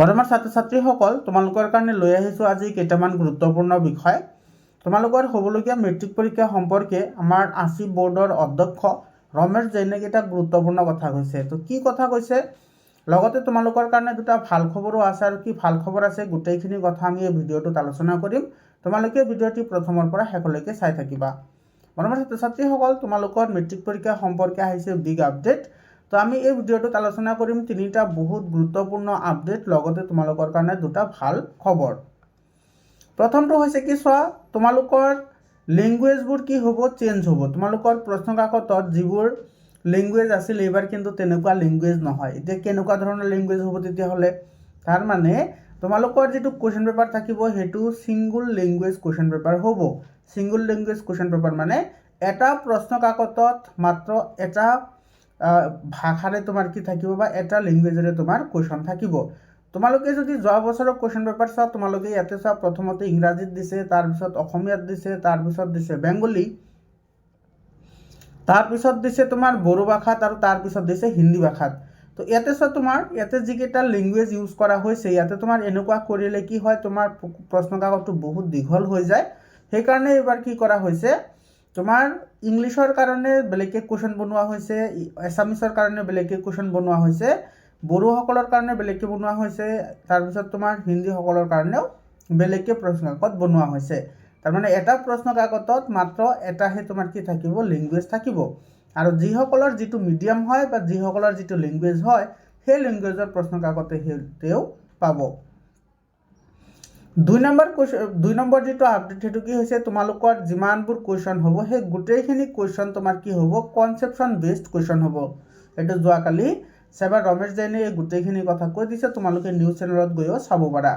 বৰ্তমান ছাত্ৰ ছাত্ৰীসকল তোমালোকৰ কাৰণে লৈ আহিছোঁ আজি কেইটামান গুৰুত্বপূৰ্ণ বিষয়। তোমালোকৰ হ'বলগীয়া মেট্ৰিক পৰীক্ষা সম্পৰ্কে আমাৰ আসি বোৰ্ডৰ অধ্যক্ষ ৰমেশ জৈনে এটা গুৰুত্বপূৰ্ণ কথা কৈছে। তো কি কথা কৈছে, লগতে তোমালোকৰ কাৰণে দুটা ভাল খবৰো আছে। আৰু কি ভাল খবৰ আছে গোটেইখিনি কথা আমি এই ভিডিঅ'টোত আলোচনা কৰিম। তোমালোকে ভিডিঅ'টি প্ৰথমৰ পৰা শেষলৈকে চাই থাকিবা। বৰ্তমান ছাত্ৰ ছাত্ৰীসকল তোমালোকৰ মেট্ৰিক পৰীক্ষা সম্পৰ্কে আহিছে বিগ আপডেট। তো আমি এই ভিডিঅ'টোত আলোচনা কৰিম তিনিটা বহুত গুৰুত্বপূৰ্ণ আপডেট, লগতে তোমালোকৰ কাৰণে দুটা ভাল খবৰ। প্ৰথমটো হৈছে কি চোৱা, তোমালোকৰ লেংগুৱেজবোৰ কি হ'ব, চেঞ্জ হ'ব। তোমালোকৰ প্ৰশ্ন কাকতত যিবোৰ লেংগুৱেজ আছিল এইবাৰ কিন্তু তেনেকুৱা লেংগুৱেজ নহয়। এতিয়া কেনেকুৱা ধৰণৰ লেংগুৱেজ হ'ব তেতিয়াহ'লে, তাৰ মানে তোমালোকৰ যিটো কুৱেশ্যন পেপাৰ থাকিব সেইটো ছিংগুল লেংগুৱেজ কুৱেশ্যন পেপাৰ হ'ব। ছিংগুল লেংগুৱেজ কুৱেশ্যন পেপাৰ মানে এটা প্ৰশ্ন কাকতত মাত্ৰ এটা ভাষাৰে তোমাৰ কি থাকিব বা এটা লেংগুৱেজেৰে তোমাৰ কুৱেশ্যন থাকিব। তোমালোকে যদি যোৱা বছৰৰ কুৱেশ্যন পেপাৰ চোৱা, তোমালোকে ইয়াতে চোৱা প্ৰথমতে ইংৰাজীত দিছে, তাৰপিছত অসমীয়াত দিছে, তাৰপিছত দিছে বেংগলী, তাৰপিছত দিছে তোমাৰ বড়ো ভাষাত, আৰু তাৰপিছত দিছে হিন্দী ভাষাত। তো ইয়াতে চোৱা তোমাৰ ইয়াতে যিকেইটা লেংগুৱেজ ইউজ কৰা হৈছে, ইয়াতে তোমাৰ এনেকুৱা কৰিলে কি হয়, তোমাৰ প্ৰশ্ন কাকতটো বহুত দীঘল হৈ যায়। সেইকাৰণে এইবাৰ কি কৰা হৈছে, তোমাৰ ইংলিছৰ কাৰণে বেলেগকৈ কুৱেশ্যন বনোৱা হৈছে, এছামিছৰ কাৰণে বেলেগকৈ কুৱেশ্যন বনোৱা হৈছে, বড়োসকলৰ কাৰণে বেলেগকৈ বনোৱা হৈছে, তাৰপিছত তোমাৰ হিন্দীসকলৰ কাৰণেও বেলেগকৈ প্ৰশ্ন কাকত বনোৱা হৈছে। তাৰমানে এটা প্ৰশ্ন কাকতত মাত্ৰ এটাহে তোমাৰ কি থাকিব, লেংগুৱেজ থাকিব। আৰু যিসকলৰ যিটো মিডিয়াম হয় বা যিসকলৰ যিটো লেংগুৱেজ হয়, সেই লেংগুৱেজৰ প্ৰশ্ন কাকতে তেওঁ পাব। দুই নম্বৰ যিটো আপডেট সেইটো কি হৈছে, তোমালোকৰ যিমানবোৰ কুৱেশ্যন হ'ব সেই গোটেইখিনি কুৱেশ্যন তোমাৰ কি হ'ব, কনচেপশ্যন বেছড কুৱেশ্যন হ'ব। এইটো যোৱাকালি ছাৰ ৰমেশ জৈনে এই গোটেইখিনি কথা কৈ দিছে, তোমালোকে নিউজ চেনেলত গৈও চাব পাৰা।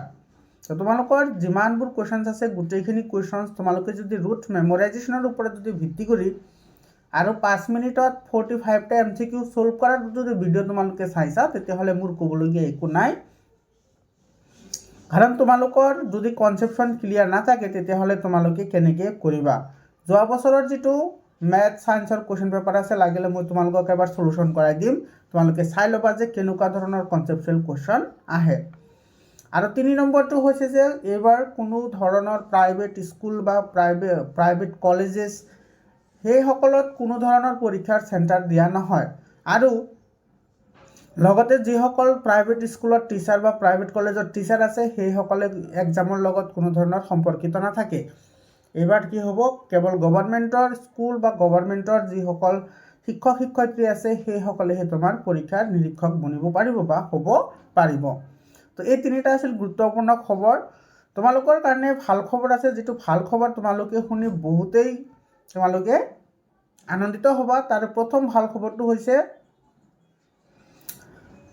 তো তোমালোকৰ যিমানবোৰ কুৱেশ্যনছ আছে গোটেইখিনি কুৱেশ্যনছ তোমালোকে যদি ৰুট মেমৰাইজেশ্যনৰ ওপৰত যদি ভিত্তি কৰি আৰু 5 মিনিটত 45টা MCQ ছল্ভ কৰাৰ যদি ভিডিঅ' তোমালোকে চাইছা, তেতিয়াহ'লে মোৰ ক'বলগীয়া একো নাই। কাৰণ তোমালোকৰ যদি কনচেপশ্যন ক্লিয়াৰ নাথাকে তেতিয়াহ'লে তোমালোকে কেনেকৈ কৰিবা। যোৱা বছৰৰ যিটো মেথ ছায়েন্সৰ কুৱেশ্যন পেপাৰ আছে, লাগিলে মই তোমালোকক এবাৰ সলিউশ্যন কৰাই দিম, তোমালোকে চাই ল'বা যে কেনেকুৱা ধৰণৰ কনচেপচুৱেল কুৱেশ্যন আহে। আৰু 3 নম্বৰটো হৈছে যে এইবাৰ কোনো ধৰণৰ প্ৰাইভেট স্কুল বা প্ৰাইভেট কলেজেছ সেইসকলত কোনো ধৰণৰ পৰীক্ষাৰ চেণ্টাৰ দিয়া নহয়। আৰু লগতে যিসকল প্ৰাইভেট স্কুলত টিচাৰ বা প্ৰাইভেট কলেজত টিচাৰ আছে সেইসকলে এক্সামৰ লগত কোনো ধৰণৰ সম্পৰ্কিত নাথাকে। এইবাৰ কি হ'ব, কেৱল গভৰ্ণমেণ্টৰ স্কুল বা গভৰ্ণমেণ্টৰ যিসকল শিক্ষক শিক্ষয়িত্ৰী আছে সেইসকলেহে তোমাৰ পৰীক্ষাৰ নিৰীক্ষক বনিব পাৰিব বা হ'ব পাৰিব। তো এই তিনিটা আছিল গুৰুত্বপূৰ্ণ খবৰ। তোমালোকৰ কাৰণে ভাল খবৰ আছে, যিটো ভাল খবৰ তোমালোকে শুনি বহুতেই তোমালোকে আনন্দিত হ'বা। তাৰ প্ৰথম ভাল খবৰটো হৈছে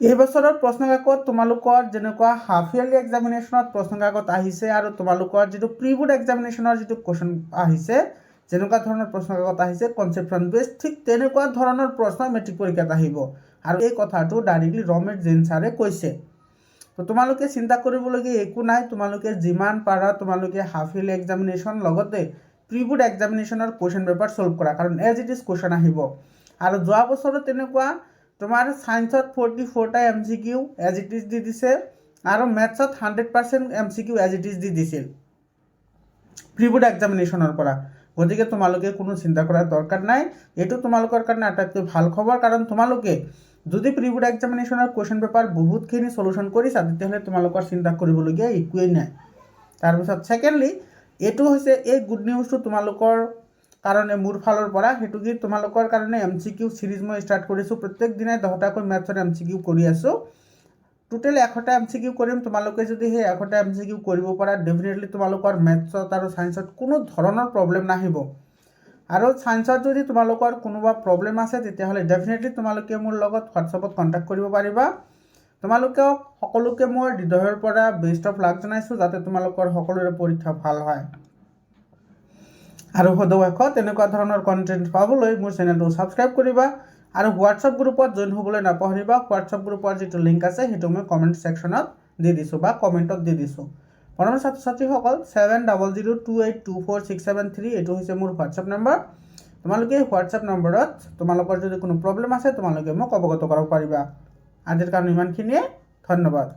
এই বছৰৰ প্ৰশ্ন কাকত তোমালোকৰ যেনেকুৱা হাফ ইয়াৰলি এক্সামিনেশ্যনত প্ৰশ্ন কাকত আহিছে আৰু তোমালোকৰ যিটো প্ৰি বোৰ্ড এক্সামিনেশ্যনৰ যিটো কুৱেশ্যন আহিছে, যেনেকুৱা ধৰণৰ প্ৰশ্ন কাকত আহিছে কনচেপশ্যন বেছড, ঠিক তেনেকুৱা ধৰণৰ প্ৰশ্ন মেট্ৰিক পৰীক্ষাত আহিব। আৰু এই কথাটো ডাইৰেক্টলি ৰমেশ জৈন ছাৰে কৈছে। তো তোমালোকে চিন্তা কৰিবলগীয়া একো নাই। তোমালোকে যিমান পাৰা তোমালোকে হাফ ইয়াৰলি এক্সামিনেশ্যন লগতে প্ৰি বোৰ্ড এক্সামিনেশ্যনৰ কুৱেশ্যন পেপাৰ ছল্ভ কৰা, কাৰণ এজ ইট ইজ কুৱেশ্যন আহিব। আৰু যোৱা বছৰত তেনেকুৱা তোমাৰ ছায়েন্সত 44টা MCQ এজ ইট ইজ দি দিছে, আৰু মেথছত 100% MCQ এজ ইট ইজ দি দিছিল প্ৰি বোৰ্ড এক্সামিনেশ্যনৰ পৰা। গতিকে তোমালোকে কোনো চিন্তা কৰাৰ দৰকাৰ নাই। এইটো তোমালোকৰ কাৰণে আটাইতকৈ ভাল খবৰ, কাৰণ তোমালোকে যদি প্ৰি বোৰ্ড এক্সামিনেশ্যনৰ কুৱেশ্যন পেপাৰ বহুতখিনি সলিউশ্যন কৰিছা তেতিয়াহ'লে তোমালোকৰ চিন্তা কৰিবলগীয়া একোৱেই নাই। তাৰপিছত ছেকেণ্ডলি এইটো হৈছে এই গুড নিউজটো তোমালোকৰ কাৰণে মোৰ ফালৰ পৰা, সেইটো কি তোমালোকৰ কাৰণে MCQ চিৰিজ মই ষ্টাৰ্ট কৰিছোঁ। প্ৰত্যেক দিনাই 10টাকৈ মেথছৰ MCQ কৰি আছোঁ। টোটেল 100টা MCQ কৰিম। তোমালোকে যদি সেই 100টা MCQ কৰিব পাৰা, ডেফিনেটলি তোমালোকৰ মেথছত আৰু ছায়েন্সত কোনো ধৰণৰ প্ৰব্লেম নাহিব। আৰু ছায়েন্সত যদি তোমালোকৰ কোনোবা প্ৰব্লেম আছে তেতিয়াহ'লে ডেফিনেটলি তোমালোকে মোৰ লগত হোৱাটছআপত কণ্টেক্ট কৰিব পাৰিবা। তোমালোকক সকলোকে মই হৃদয়ৰ পৰা বেষ্ট অফ লাক জনাইছোঁ, যাতে তোমালোকৰ সকলোৰে পৰীক্ষা ভাল হয়। আৰু সদৌ তেনেকুৱা ধৰণৰ কণ্টেণ্ট পাবলৈ মোৰ চেনেলটো ছাবস্ক্ৰাইব কৰিবা। আৰু হোৱাটছআপ গ্ৰুপত জইন হ'বলৈ নাপাহৰিবা। হোৱাটছআপ গ্ৰুপৰ যিটো লিংক আছে সেইটো মই কমেণ্ট ছেকশ্যনত দি দিছোঁ বা কমেণ্টত দি দিছোঁ। মৰমৰ ছাত্ৰ ছাত্ৰীসকল 7002824673 এইটো হৈছে মোৰ হোৱাটছআপ নম্বৰ। তোমালোকে হোৱাটছআপ নম্বৰত তোমালোকৰ যদি কোনো প্ৰব্লেম আছে তোমালোকে মোক অৱগত কৰাব পাৰিবা। আজিৰ কাৰণে ইমানখিনিয়ে, ধন্যবাদ।